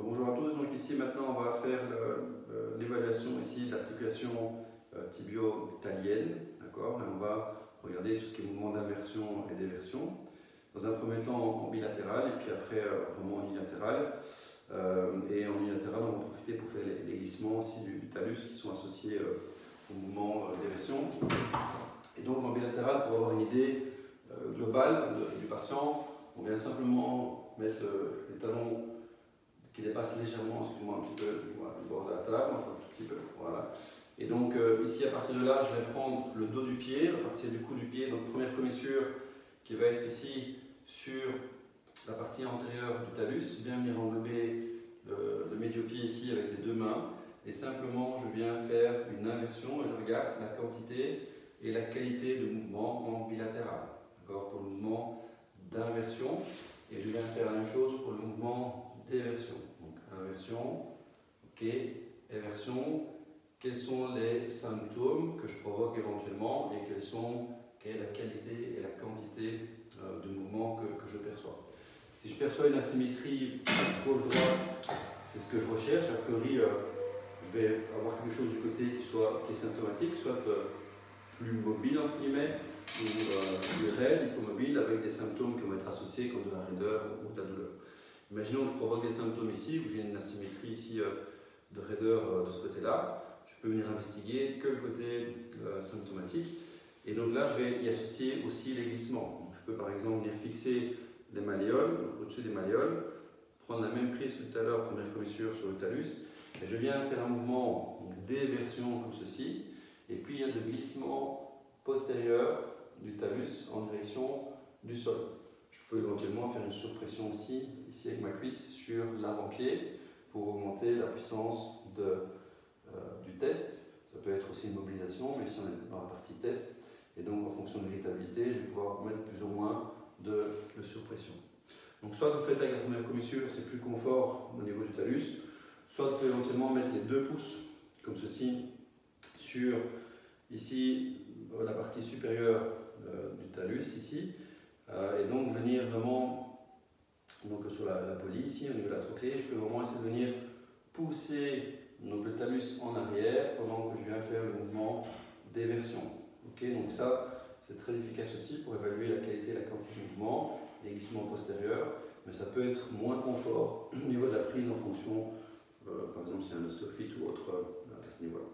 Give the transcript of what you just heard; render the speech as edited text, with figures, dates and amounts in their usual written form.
Bonjour à tous, donc ici maintenant on va faire l'évaluation ici de l'articulation tibio-italienne, d'accord? On va regarder tout ce qui est mouvement d'inversion et d'éversion. Dans un premier temps en bilatéral et puis après vraiment en unilatéral. Et en unilatéral on va profiter pour faire les glissements aussi du talus qui sont associés au mouvement d'éversion. Et donc en bilatéral, pour avoir une idée globale du patient, on vient simplement mettre les talons qui dépasse légèrement, excuse-moi, un petit peu le bord de la table, un tout petit peu, voilà. Et donc ici, à partir de là, je vais prendre le dos du pied, à partir du cou du pied, donc première commissure qui va être ici sur la partie antérieure du talus, bien venir englober le médio-pied ici avec les deux mains, et simplement je viens faire une inversion et je regarde la quantité et la qualité de mouvement en bilatéral, d'accord, pour le mouvement d'inversion, et je viens faire la même chose pour le mouvement d'éversion. Donc inversion, ok, éversion, quels sont les symptômes que je provoque éventuellement et quelle est la qualité et la quantité de mouvement que je perçois. Si je perçois une asymétrie gauche-droite, c'est ce que je recherche. A priori, je vais avoir quelque chose du côté qui est symptomatique, soit plus mobile entre guillemets, ou plus raide, hypomobile, avec des symptômes qui vont être associés comme de la raideur ou de la douleur. Imaginons que je provoque des symptômes ici, où j'ai une asymétrie ici de raideur de ce côté-là. Je peux venir investiguer que le côté symptomatique. Et donc là, je vais y associer aussi les glissements. Donc, je peux par exemple venir fixer les malléoles, au-dessus des malléoles, prendre la même prise que tout à l'heure, première commissure sur le talus, et je viens faire un mouvement d'éversion comme ceci, et puis il y a le glissement postérieur du talus en direction du sol. Je peux éventuellement faire une surpression aussi, ici avec ma cuisse, sur l'avant-pied pour augmenter la puissance du test. Ça peut être aussi une mobilisation, mais si on est dans la partie test, et donc en fonction de l'irritabilité, je vais pouvoir mettre plus ou moins de surpression. Donc soit vous faites avec la première commissure, c'est plus confort au niveau du talus, soit vous pouvez éventuellement mettre les 2 pouces, comme ceci, sur ici la partie supérieure du talus, ici, et donc venir vraiment donc sur la polie ici au niveau de la trochlée, je peux vraiment essayer de venir pousser donc, le talus en arrière pendant que je viens faire le mouvement d'éversion. Okay, donc ça c'est très efficace aussi pour évaluer la qualité et la quantité de mouvement, les glissements postérieurs, mais ça peut être moins confort au niveau de la prise en fonction, par exemple si c'est un osteophyte ou autre à ce niveau-là.